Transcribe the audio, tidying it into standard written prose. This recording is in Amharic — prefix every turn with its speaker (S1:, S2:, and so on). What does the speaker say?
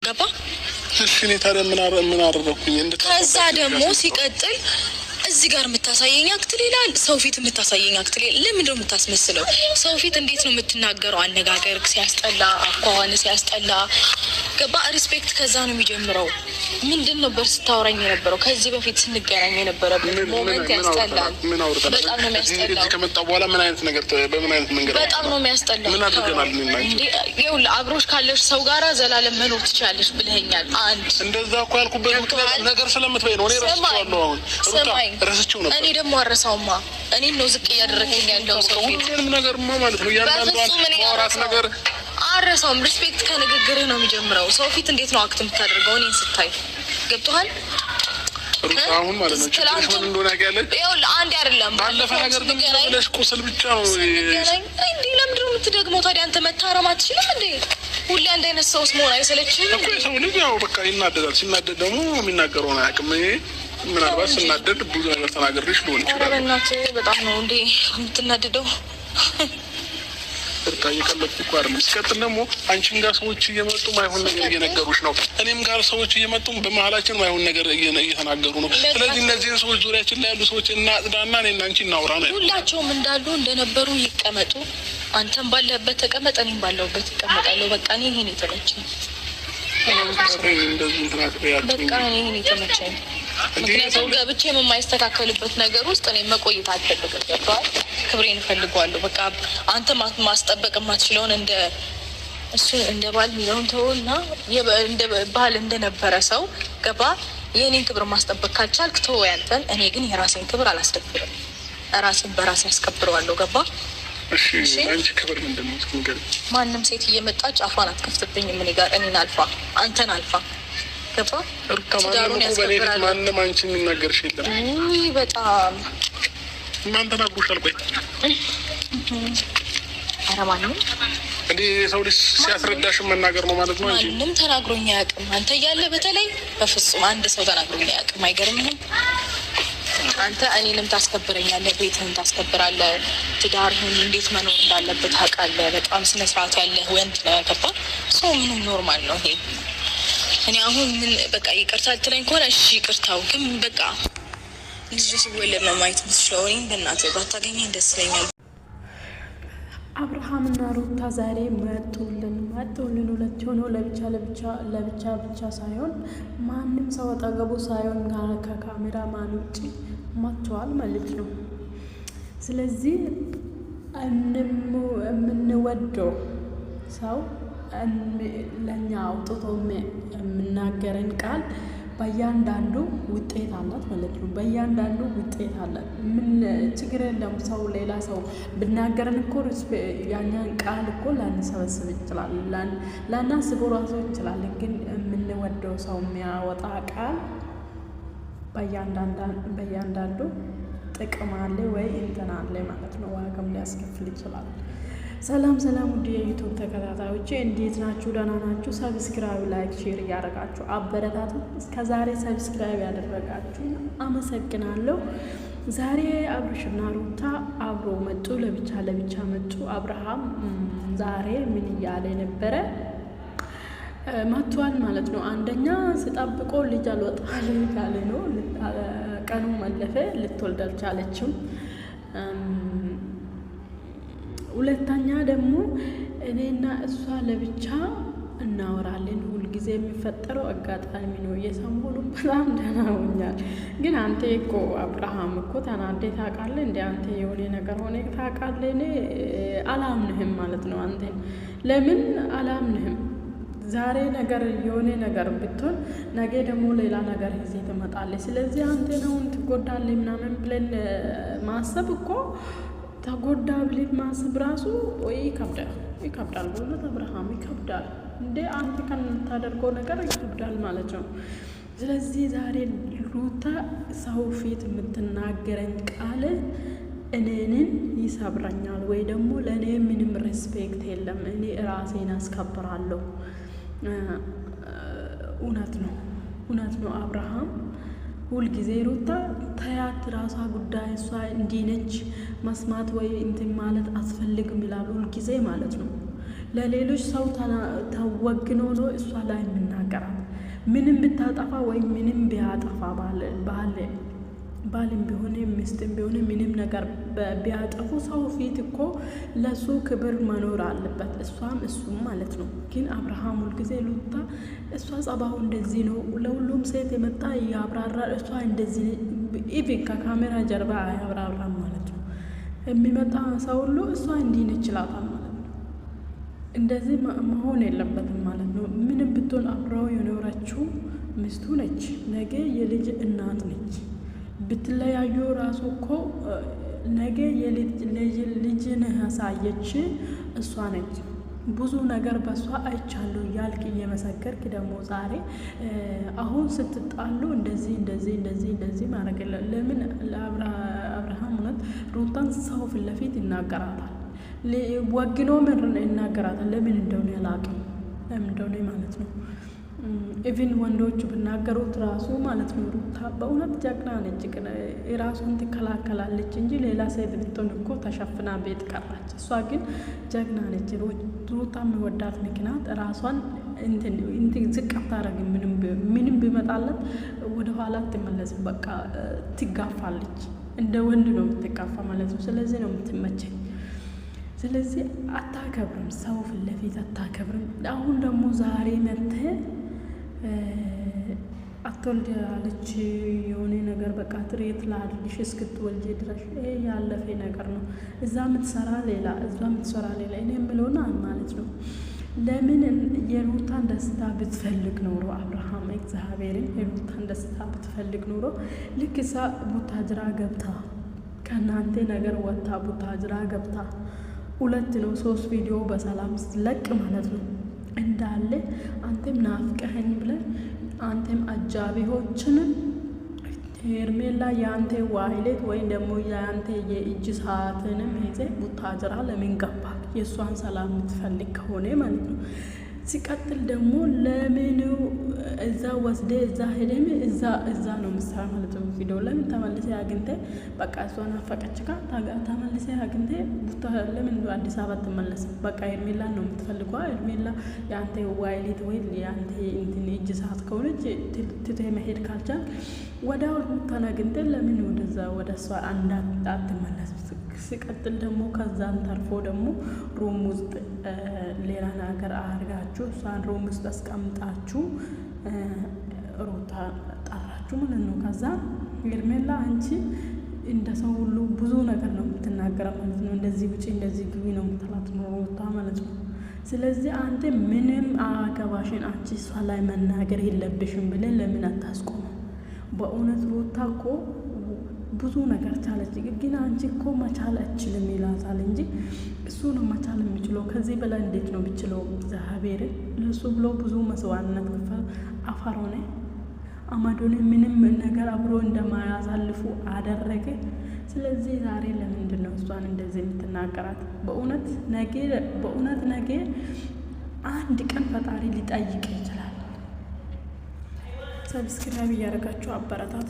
S1: ገባ?
S2: እሺ እኔ ታዲያ ምን አደረኩኝ?
S1: ከዛ ደግሞ ሲቀጥል እዚህ ጋር የምታሳየኝ አክትል ይላል፣ ሰው ፊት የምታሳየኝ አክትል ይላል። ለምንድን ነው የምታስመስለው? ሰው ፊት እንዴት ነው የምትናገረው? አነጋገር ሲያስጠላ፣ አኳኋን ሲያስጠላ። ገባ? ሪስፔክት ከዛ ነው የሚጀምረው። ምንድን ነበር ስታወራኝ የነበረው? ከዚህ በፊት ስንገናኝ የነበረበት ሞመንት ያስጠላል። በጣም ነው የሚያስጠላው።
S2: ከመጣ በኋላ ምን አይነት ነገር በምን አይነት መንገድ
S1: በጣም ነው የሚያስጠላው።
S2: ምን አድርገናል?
S1: ይኸውልህ አብሮሽ ካለሽ ሰው ጋራ ዘላለም መኖር ትችላለሽ ብለኸኛል። አንድ
S2: እንደዛ እኮ ያልኩበት ምክንያት ነገር ስለምትበይ ነው። እኔ ረስቼዋለሁ። አሁን ረስቼው ነበር።
S1: እኔ ደግሞ አረሳውማ። እኔን ነው ዝቅ እያደረግኝ ያለው ሰው ፊት
S2: ሁሉንም ነገርማ ማለት ነው። ያንዳንዷን ማውራት ነገር
S1: አረሳውም። ሪስፔክት ከንግግርህ ነው የሚጀምረው። ሰው ፊት እንዴት ነው አክት የምታደርገው? እኔን ስታይ ገብቶሃል?
S2: አሁን ማለት ነው ችግርሽ ምን እንደሆነ ያውቃለች።
S1: ይኸውልህ አንዴ አይደለም
S2: ባለፈ ነገር ግን ብለሽ ቁስል ብቻ ነው
S1: እንዴ? ለምንድን ነው የምትደግመው ታዲያ? አንተ መታረም አትችልም እንዴ? ሁሌ አንድ አይነት ሰውስ መሆን አይሰለችም
S2: እኮ? የሰው ልጅ ያው በቃ ይናደዳል። ሲናደድ ደግሞ የሚናገረውን አያውቅም። ምናልባት ስናደድ ብዙ ነገር ተናገርሽ ሊሆን ይችላል።
S1: በእናትህ በጣም ነው እንዴ የምትናደደው?
S2: በቃ እየቀለድኩ እኮ አይደለም። ሲቀጥል ደግሞ አንቺም ጋር ሰዎች እየመጡ ማይሆን ነገር እየነገሩሽ ነው። እኔም ጋር ሰዎች እየመጡ በመሀላችን ማይሆን ነገር እየተናገሩ ነው። ስለዚህ እነዚህን ሰዎች ዙሪያችን ላይ ያሉ ሰዎች እናጽዳና እኔና አንቺ እናውራ ነው።
S1: ሁላቸውም እንዳሉ እንደነበሩ ይቀመጡ። አንተም ባለበት ተቀመጥ፣ እኔም ባለሁበት ይቀመጣለሁ። በቃ እኔ ይሄን የተመቸኝ በቃ እኔ ይሄን የተመቸኝ ምክንያቱም ገብቼ የማይስተካከልበት ነገር ውስጥ እኔ መቆየት አልፈልግም። ገብቶሃል? ክብሬን እፈልገዋለሁ። በቃ አንተ ማስጠበቅ የማትችለውን እንደ ባል ሚለውን ተውና እንደ ባል እንደነበረ ሰው ገባ። የእኔን ክብር ማስጠበቅ ካልቻልክ ተወው ያንተን። እኔ ግን የራሴን ክብር አላስደፍርም። ራሴን በራሴ ያስከብረዋለሁ። ገባ?
S2: እሺ አንቺ ክብር ምንድን ነው? እስኪ
S1: ማንም ሴት እየመጣች አፏን አትከፍትብኝም እኔ ጋር። እኔን አልፋ አንተን አልፋ ገባ?
S2: ትዳሩን ያስከብራል። ማንም አንቺን የሚናገርሽ የለም።
S1: በጣም
S2: ማን ተናግሮሻል? ቆይ
S1: ኧረ ማንም
S2: እንዴ ሰው ልጅ ሲያስረዳሽ መናገር ነው ማለት ነው። እንጂ
S1: ማንም ተናግሮኝ አያውቅም። አንተ እያለ በተለይ በፍጹም አንድ ሰው ተናግሮኝ አያውቅም። አይገርምህም? አንተ እኔንም ታስከብረኛለህ፣ ቤትህን ታስከብራለህ፣ ትዳርህን እንዴት መኖር እንዳለበት ታውቃለህ። በጣም ስነስርዓት ያለህ ወንድ ነው። ገባ? ሰው ምንም ኖርማል ነው ይሄ። እኔ አሁን ምን በቃ ይቅርታ ልትለኝ ከሆነ እሺ ይቅርታው፣ ግን በቃ ልጅ ሲወለድ ነው ማየት የምትችለው። እኔም በእናትህ ባታገኘኝ ደስ ይለኛል።
S3: አብርሃምና ሩታ ዛሬ መጡልን። ሁለት ሆነው ለብቻ ሳይሆን ማንም ሰው አጠገቡ ሳይሆን ከካሜራ ማን ውጭ መጥተዋል ማለት ነው። ስለዚህ የምንወደው ሰው ለእኛ አውጥቶ የምናገረን ቃል በእያንዳንዱ ውጤት አላት ማለት ነው። በእያንዳንዱ ውጤት አላት። ምን ችግር የለም። ሰው ሌላ ሰው ብናገረን እኮ ያኛን ቃል እኮ ላንሰበስብ እንችላለን፣ ላናስበው ራሱ እንችላለን። ግን የምንወደው ሰው የሚያወጣ ቃል በእያንዳንዱ ጥቅም አለ ወይ እንትን አለ ማለት ነው። ዋጋም ሊያስከፍል ይችላል። ሰላም ውድ የዩቱብ ተከታታዮቼ እንዴት ናችሁ? ደህና ናችሁ? ሰብስክራይብ፣ ላይክ፣ ሼር እያደረጋችሁ አበረታቱ። እስከዛሬ ሰብስክራይብ ያደረጋችሁ አመሰግናለሁ። ዛሬ አብርሽና ሩታ አብሮ መጡ፣ ለብቻ መጡ። አብርሃም ዛሬ ምን እያለ ነበረ? መጥቷል ማለት ነው። አንደኛ ስጠብቆ ልጅ አልወጣል ያለ ነው። ቀኑ መለፈ፣ ልትወልድ አልቻለችም። ሁለተኛ ደግሞ እኔና እሷ ለብቻ እናወራለን። ሁልጊዜ የሚፈጠረው አጋጣሚ ነው። የሰሞኑ በጣም ደህና ሆኛል። ግን አንተ እኮ አብርሃም እኮ ተናዴ ታውቃለህ እንደ አንተ የሆነ ነገር ሆነ ታውቃለህ። እኔ አላምንህም ማለት ነው። አንተ ለምን አላምንህም? ዛሬ ነገር የሆነ ነገር ብትሆን ነገ ደግሞ ሌላ ነገር ይዜ ትመጣለህ። ስለዚህ አንተ ነው ትጎዳለህ ምናምን ብለን ማሰብ እኮ ተጎዳ ብለን ማሰብ ራሱ ወይ ይከብዳል። በእውነት አብርሃም ይከብዳል እንዴ! አንተ ከምታደርገው ነገር ይከብዳል ማለት ነው። ስለዚህ ዛሬ ሩታ ሰው ፊት የምትናገረኝ ቃል እኔንን ይሰብረኛል፣ ወይ ደግሞ ለእኔ ምንም ሬስፔክት የለም። እኔ ራሴን አስከብራለሁ። እውነት ነው አብርሃም። ሁልጊዜ ሩታ ተያት ራሷ ጉዳይ፣ እሷ እንዲህ ነች መስማት ወይ እንትን ማለት አስፈልግም ይላል ሁልጊዜ ማለት ነው። ለሌሎች ሰው ተወግኖ ነው እሷ ላይ የምናገራት። ምንም ብታጠፋ ወይም ምንም ቢያጠፋ ባልም ቢሆን ሚስትም ቢሆን ምንም ነገር ቢያጠፉ ሰው ፊት እኮ ለሱ ክብር መኖር አለበት፣ እሷም እሱም ማለት ነው። ግን አብርሃም ሁልጊዜ ሩታ እሷ ጸባው እንደዚህ ነው ለሁሉም ሴት የመጣ ያብራራል። እሷ እንደዚህ ኢቭን ከካሜራ ጀርባ አያብራራም ማለት ነው። የሚመጣ ሰው ሁሉ እሷ እንዲህ ነች ይላታል ማለት ነው። እንደዚህ መሆን የለበትም ማለት ነው። ምንም ብትሆን አብረው የኖረችው ሚስቱ ነች፣ ነገ የልጅ እናት ነች። ብትለያዩ ራሱ እኮ ነገ ልጅን ያሳየች እሷ ነች። ብዙ ነገር በእሷ አይቻለሁ እያልክ እየመሰከርክ ደግሞ ዛሬ አሁን ስትጣሉ እንደዚህ ማድረግ ለምን? ለአብርሃም እውነት ሩታን ሰው ፊት ለፊት ይናገራታል፣ ወግኖ ምን ይናገራታል። ለምን እንደሆነ አላውቅም፣ ለምን እንደሆነ ማለት ነው። ኢቭን ወንዶቹ ብናገሩት ራሱ ማለት ነው። ሩታ በእውነት ጀግና ነች፣ ግን የራሷን ትከላከላለች እንጂ ሌላ ሴት ብትሆን እኮ ተሸፍና ቤት ቀራች። እሷ ግን ጀግና ነች። ሩታ የሚወዳት ምክንያት ራሷን እንትን ዝቅ አታረግም። ምንም ቢመጣለት ወደኋላ ትመለስም፣ በቃ ትጋፋለች። እንደ ወንድ ነው የምትጋፋ ማለት ነው። ስለዚህ ነው የምትመቸኝ። ስለዚህ አታከብርም፣ ሰው ፊት ለፊት አታከብርም። አሁን ደግሞ ዛሬ መጥተህ አትወልድ ያለች የሆነ ነገር በቃ ትሬት ላድርግሽ እስክትወልጂ ድረስ ይሄ ያለፈ ነገር ነው። እዛ የምትሰራ ሌላ፣ እዛ የምትሰራ ሌላ። እኔ የምለውና ማለት ነው ለምን የሩታን ደስታ ብትፈልግ ኖሮ አብርሃም እግዚአብሔርን የሩታን ደስታ ብትፈልግ ኖሮ ልክ እዛ ቡታጅራ ገብታ ከእናንተ ነገር ወጥታ ቡታጅራ ገብታ 2 ነው 3 ቪዲዮ በሰላም ስትለቅ ማለት ነው እንዳለ አንተም ናፍቀኸኝ ብለን አንተም አጃቢዎችንም ሄርሜላ የአንተ ዋይሌት ወይም ደግሞ የአንተ የእጅ ሰዓትንም ይዘ ቡታጅራ ለምን ገባል? የእሷን ሰላም የምትፈልግ ከሆነ ማለት ነው። ሲቀጥል ደግሞ ለምን እዛ ወስደ እዛ ሄደም እዛ ነው ምሳሌ ማለት ነው። ቪዲዮ ለምን ተመልሰ አግኝተ በቃ እሷን አፈቀች ጋ ተመልሰ አግኝተ ለምን አዲስ አበባ ተመለሰ? በቃ ሄርሜላ ነው የምትፈልገው። ሄርሜላ የአንተ ዋይሌት ወይ የአንተ እንትን እጅ ሰዓት ከሆነች ትተ መሄድ ካልቻል ወዳው ተናግንተ ለምን ወደዛ ወደ እሷ አትመለስ? ሲቀጥል ደግሞ ከዛን ተርፎ ደግሞ ሩም ውስጥ ሌላ ነገር አድርጋችሁ እሷን ሩም ውስጥ አስቀምጣችሁ ሩታ ጠራችሁ ማለት ነው። ከዛ ሄርሜላ አንቺ እንደ ሰው ሁሉ ብዙ ነገር ነው የምትናገረው ማለት ነው። እንደዚህ ውጪ እንደዚህ ግቢ ነው የምትላት ነው ሩታ ማለት ነው። ስለዚህ አንተ ምንም አገባሽን አንቺ እሷ ላይ መናገር የለብሽም ብለን ለምን አታስቆመው? በእውነት ሩታ እኮ ብዙ ነገር ቻለች፣ ግን አንቺ እኮ መቻል አችልም ይላታል እንጂ እሱ ነው መቻል የሚችለው። ከዚህ በላይ እንዴት ነው የሚችለው? እግዚአብሔር ለሱ ብሎ ብዙ መስዋዕትነት ከፈለ። አፋር ሆነ አማዶኔ ምንም ነገር አብሮ እንደማያሳልፉ አደረገ። ስለዚህ ዛሬ ለምንድን ነው እሷን እንደዚህ የምትናገራት? በእውነት ነገ አንድ ቀን ፈጣሪ ሊጠይቅ ይችላል። ሰብስክራይብ እያደረጋችሁ አበረታት።